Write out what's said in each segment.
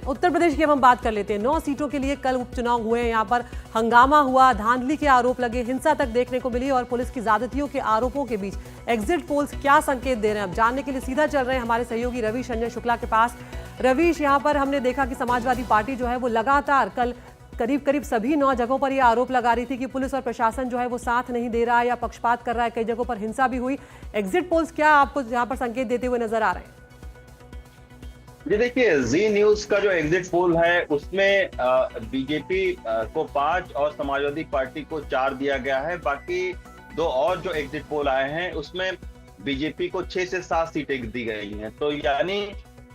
उत्तर प्रदेश की अब हम बात कर लेते हैं। 9 सीटों के लिए कल उपचुनाव हुए हैं। यहाँ पर हंगामा हुआ, धांधली के आरोप लगे, हिंसा तक देखने को मिली और पुलिस की ज्यादतियों के आरोपों के बीच एग्जिट पोल्स क्या संकेत दे रहे हैं, अब जानने के लिए सीधा चल रहे हैं हमारे सहयोगी रवि संजय शुक्ला के पास। रवीश, यहाँ पर हमने देखा कि समाजवादी पार्टी जो है वो लगातार कल करीब करीब सभी 9 जगहों पर ये आरोप लगा रही थी कि पुलिस और प्रशासन जो है वो साथ नहीं दे रहा है या पक्षपात कर रहा है। कई जगहों पर हिंसा भी हुई। एग्जिट पोल्स क्या आपको यहाँ पर संकेत देते हुए नजर आ रहे हैं? जी देखिए, जी न्यूज का जो एग्जिट पोल है उसमें बीजेपी को 5 और समाजवादी पार्टी को 4 दिया गया है। बाकी 2 और जो एग्जिट पोल आए हैं उसमें बीजेपी को 6 से 7 सीटें दी गई हैं। तो यानी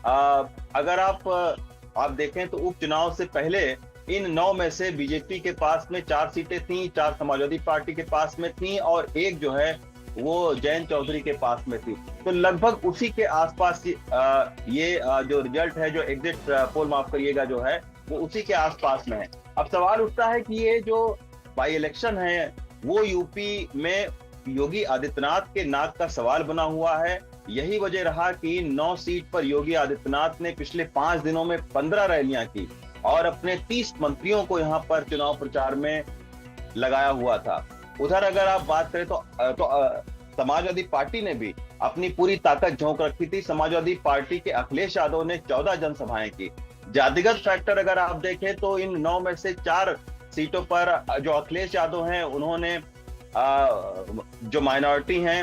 अगर आप देखें तो उपचुनाव से पहले इन 9 में से बीजेपी के पास में 4 सीटें थी, 4 समाजवादी पार्टी के पास में थी और 1 जो है वो जयंत चौधरी के पास में थी। तो लगभग उसी के आसपास ये जो रिजल्ट है, जो एग्जिट पोल माफ करिएगा जो है वो उसी के आसपास में है। अब सवाल उठता है कि ये जो बाई इलेक्शन है वो यूपी में योगी आदित्यनाथ के नाक का सवाल बना हुआ है। यही वजह रहा कि 9 सीट पर योगी आदित्यनाथ ने पिछले 5 दिनों में 15 रैलियां की और अपने 30 मंत्रियों को यहाँ पर चुनाव प्रचार में लगाया हुआ था। उधर अगर आप बात करें तो समाजवादी पार्टी ने भी अपनी पूरी ताकत झोंक रखी थी। समाजवादी पार्टी के अखिलेश यादव ने 14 जनसभाएं की। जातिगत फैक्टर अगर आप देखें तो इन 9 में से 4 सीटों पर जो अखिलेश यादव हैं उन्होंने जो माइनॉरिटी हैं,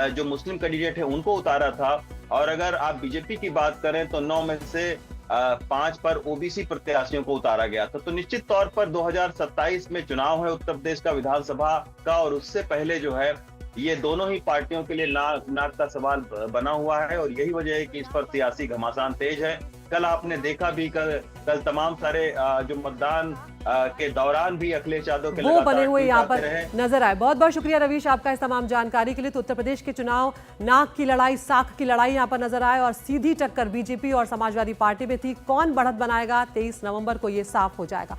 जो मुस्लिम कैंडिडेट हैं उनको उतारा था। और अगर आप बीजेपी की बात करें तो 9 में से 5 पर ओबीसी प्रत्याशियों को उतारा गया था। तो निश्चित तौर पर 2027 में चुनाव है उत्तर प्रदेश का विधानसभा का और उससे पहले जो है ये दोनों ही पार्टियों के लिए नाक का सवाल बना हुआ है और यही वजह है कि इस पर सियासी घमासान तेज है। कल आपने देखा भी कल तमाम सारे जो मतदान के दौरान भी अखिलेश यादव के वो बने हुए यहाँ पर नजर आए। बहुत बहुत शुक्रिया रवीश आपका इस तमाम जानकारी के लिए। तो उत्तर प्रदेश के चुनाव नाक की लड़ाई, साख की लड़ाई यहाँ पर नजर आए और सीधी टक्कर बीजेपी और समाजवादी पार्टी में थी। कौन बढ़त बनाएगा 23 नवंबर को ये साफ हो जाएगा।